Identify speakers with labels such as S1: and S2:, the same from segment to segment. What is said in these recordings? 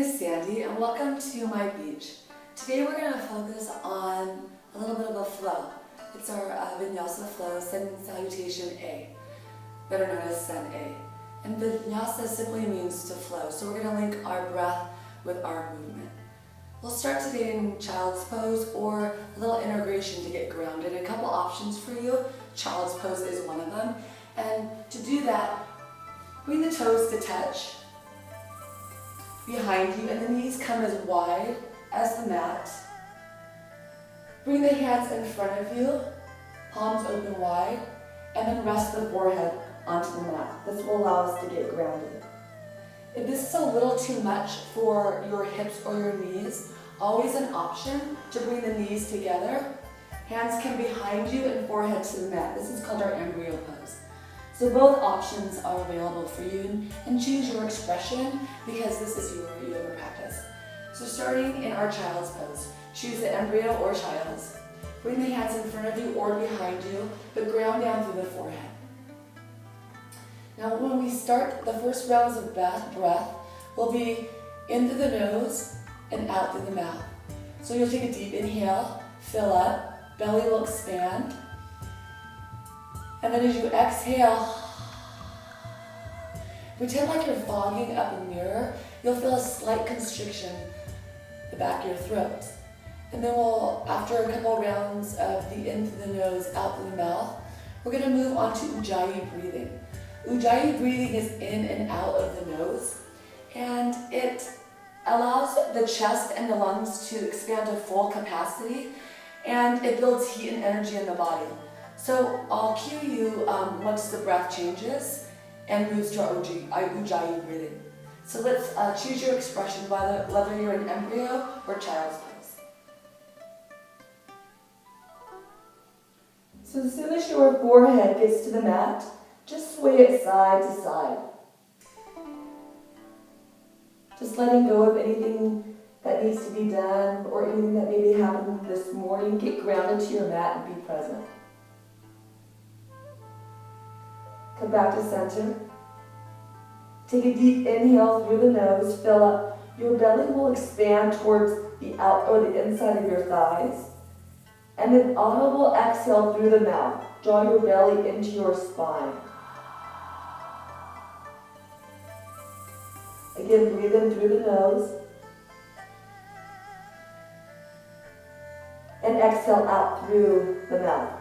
S1: is Sandy and welcome to my beach. Today we're going to focus on a little bit of a flow. It's our vinyasa flow, Salutation A, better known as Sen A. And vinyasa simply means to flow, so we're going to link our breath with our movement. We'll start today in child's pose or a little integration to get grounded. A couple options for you. Child's pose is one of them. And to do that, bring the toes to touch behind you, and the knees come as wide as the mat. Bring the hands in front of you, palms open wide, and then rest the forehead onto the mat. This will allow us to get grounded. If this is a little too much for your hips or your knees, always an option to bring the knees together. Hands can be behind you and forehead to the mat. This is called our embryo pose. So both options are available for you, and choose your expression because this is your yoga practice. So starting in our child's pose, choose the embryo or child's. Bring the hands in front of you or behind you, but ground down through the forehead. Now when we start, the first rounds of breath will be in through the nose and out through the mouth. So you'll take a deep inhale, fill up, belly will expand. And then as you exhale, pretend like you're fogging up a mirror. You'll feel a slight constriction the back of your throat. And then after a couple rounds of the in through the nose, out through the mouth, we're going to move on to Ujjayi breathing. Ujjayi breathing is in and out of the nose, and it allows the chest and the lungs to expand to full capacity, and it builds heat and energy in the body. So I'll cue you once the breath changes and moves to our Ujjayi breathing. So let's choose your expression, whether you're an embryo or child's pose. So as soon as your forehead gets to the mat, just sway it side to side. Just letting go of anything that needs to be done or anything that maybe happened this morning. Get grounded to your mat and be present. Come back to center. Take a deep inhale through the nose, fill up. Your belly will expand towards the out or the inside of your thighs. And then audible exhale through the mouth. Draw your belly into your spine. Again, breathe in through the nose. And exhale out through the mouth.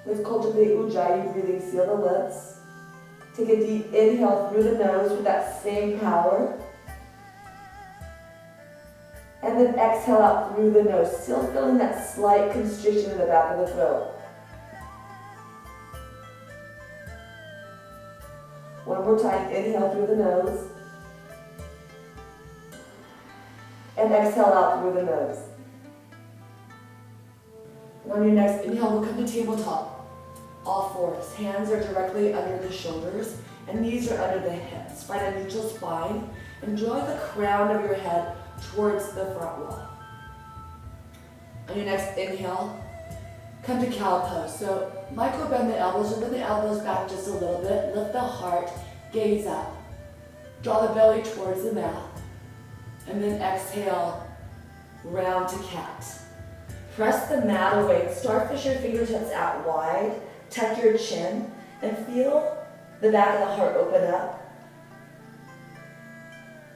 S1: Let's cultivate Ujjayi breathing. Seal the lips. Take a deep inhale through the nose with that same power. And then exhale out through the nose, still feeling that slight constriction in the back of the throat. One more time, inhale through the nose. And exhale out through the nose. And on your next inhale, we'll come to tabletop. All fours. Hands are directly under the shoulders and knees are under the hips. Find a neutral spine and draw the crown of your head towards the front wall. On your next inhale, come to cow pose. So micro bend the elbows, or bend the elbows back just a little bit. Lift the heart, gaze up. Draw the belly towards the mouth. And then exhale, round to cat. Press the mat away. Starfish your fingertips out wide. Tuck your chin and feel the back of the heart open up.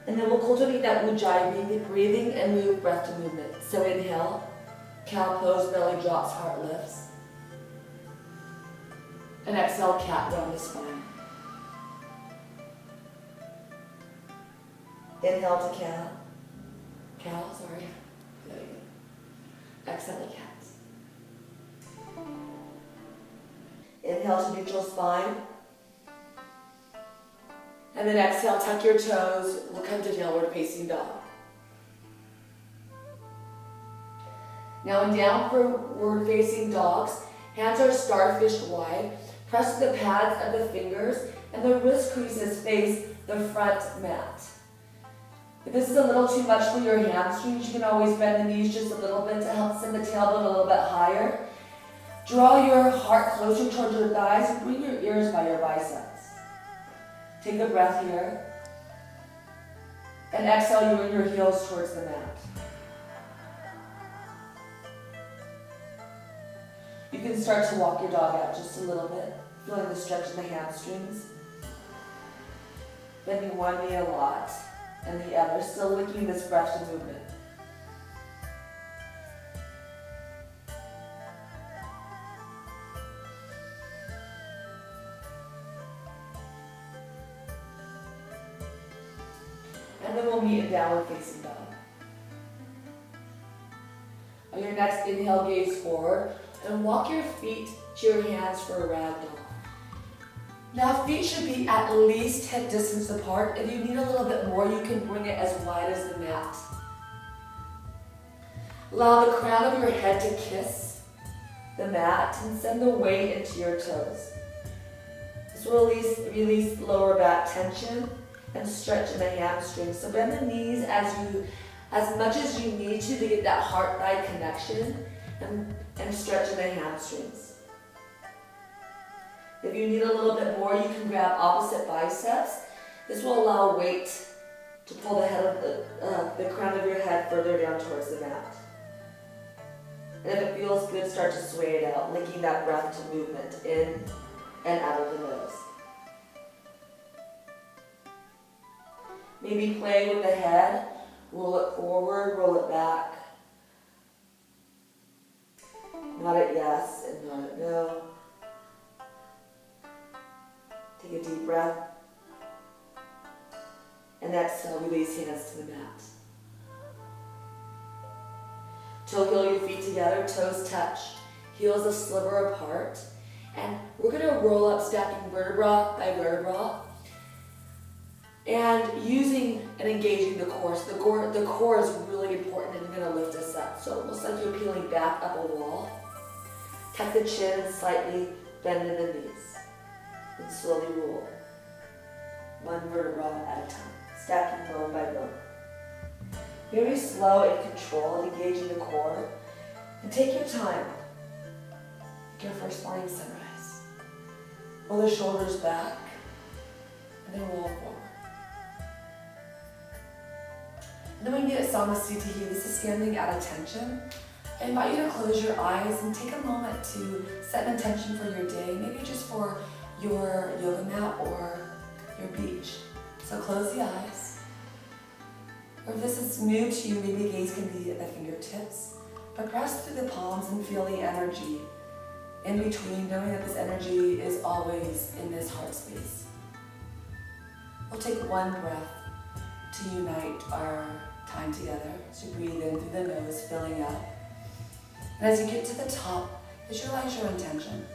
S1: And then we'll cultivate that Ujjayi breathing and move breath to movement. So inhale, cow pose, belly drops, heart lifts. And exhale, cat, round the spine. Inhale to cow. There you go. Exhale to cat. Inhale to neutral spine. And then exhale, tuck your toes. We'll come to downward facing dog. Now in downward facing dogs, hands are starfish wide. Press the pads of the fingers and the wrist creases face the front mat. If this is a little too much for your hamstrings, you can always bend the knees just a little bit to help send the tailbone a little bit higher. Draw your heart closer towards your thighs and bring your ears by your biceps. Take a breath here. And exhale, you bring your heels towards the mat. You can start to walk your dog out just a little bit, feeling the stretch in the hamstrings. Bending one knee a lot, and the other, still linking this breath to movement. And then we'll meet in downward facing dog. On your next inhale, gaze forward and walk your feet to your hands for a ragdoll. Now feet should be at least hip distance apart. If you need a little bit more, you can bring it as wide as the mat. Allow the crown of your head to kiss the mat and send the weight into your toes. This will release lower back tension and stretch in the hamstrings. So bend the knees as much as you need to get that heart-thigh connection and stretch in the hamstrings. If you need a little bit more, you can grab opposite biceps. This will allow weight to pull the head of the crown of your head further down towards the mat. And if it feels good, start to sway it out, linking that breath to movement in and out of the nose. Maybe play with the head, roll it forward, roll it back. Nod at yes and nod at no. Take a deep breath. And exhale, release hands to the mat. Toe heel your feet together, toes touch, heels a sliver apart. And we're gonna roll up, stacking vertebra by vertebra. And using and engaging the core. So the core is really important and gonna lift us up. So it looks like you're peeling back up a wall. Tuck the chin and slightly bend in the knees. And slowly roll. One vertebra at a time, stacking bone by bone. Very slow and controlled, engaging the core. And take your time. Like your first morning sunrise. Roll the shoulders back, and then roll forward. And then we get Salutation. This is standing at attention. I invite you to close your eyes and take a moment to set an intention for your day, maybe just for your yoga mat or your beach. So close the eyes. Or if this is new to you, maybe gaze can be at the fingertips. But press through the palms and feel the energy in between, knowing that this energy is always in this heart space. We'll take one breath to unite our time together. So breathe in through the nose, filling up. And as you get to the top, visualize your intention.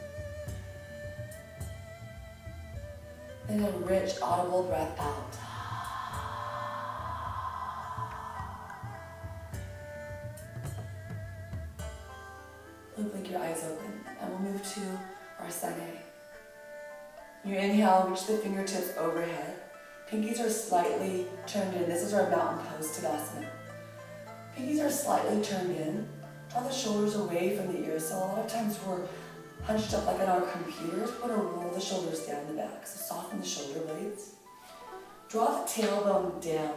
S1: Then a rich, audible breath out. We'll blink your eyes open, and we'll move to our Sandi. You inhale, reach the fingertips overhead. Pinkies are slightly turned in. This is our mountain pose, Tadasana. Pinkies are slightly turned in. Draw the shoulders away from the ears. So a lot of times we're hunched up like on our computers. We're going to roll the shoulders down the back. So soften the shoulder blades. Draw the tailbone down.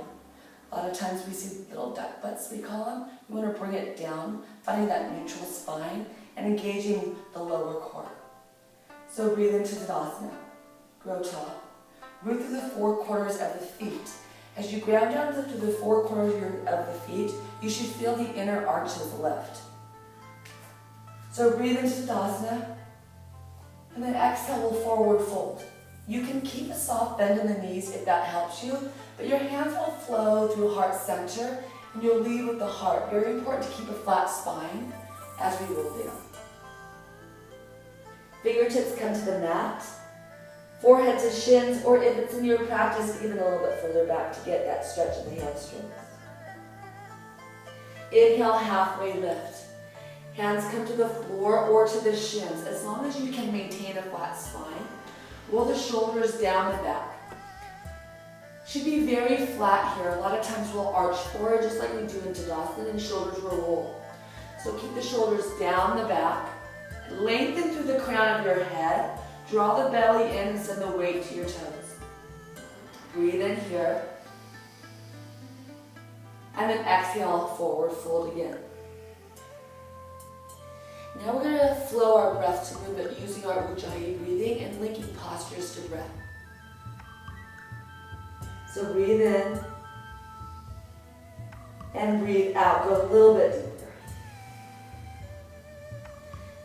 S1: A lot of times we see little duck butts, we call them. We want to bring it down, finding that neutral spine and engaging the lower core. So breathe into Tadasana. Grow tall. Move through the four corners of the feet. As you ground down to the four corners of the feet, you should feel the inner arches lift. So breathe into Tadasana, and then exhale, forward fold. You can keep a soft bend in the knees if that helps you, but your hands will flow through heart center, and you'll lead with the heart. Very important to keep a flat spine as we roll down. Fingertips come to the mat. Forehead to shins, or if it's in your practice, even a little bit further back to get that stretch in the hamstrings. Inhale, halfway lift. Hands come to the floor or to the shins, as long as you can maintain a flat spine. Roll the shoulders down the back. Should be very flat here. A lot of times we'll arch forward, just like we do in Tadasana, and shoulders will roll. So keep the shoulders down the back. Lengthen through the crown of your head. Draw the belly in and send the weight to your toes. Breathe in here. And then exhale, forward fold again. Now we're going to flow our breath to movement using our Ujjayi breathing and linking postures to breath. So breathe in and breathe out. Go a little bit deeper.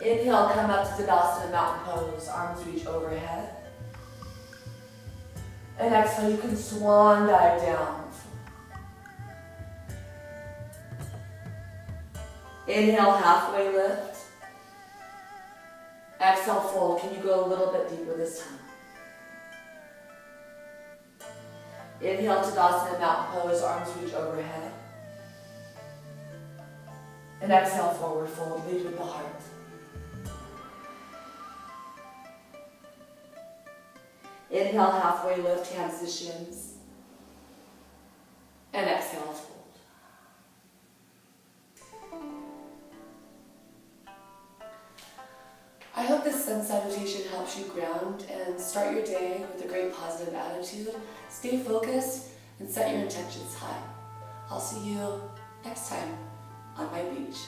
S1: Inhale, come up to Tadasana Mountain Pose. Arms reach overhead. And exhale, you can swan dive down. Inhale, halfway lift. Exhale, fold. Can you go a little bit deeper this time? Inhale, Tadasana Mountain Pose. Arms reach overhead. And exhale, forward fold. Lead with the heart. Inhale, halfway lift, hands to shins. And exhale, fold. I hope this sun salutation helps you ground and start your day with a great positive attitude. Stay focused and set your intentions high. I'll see you next time on my beach.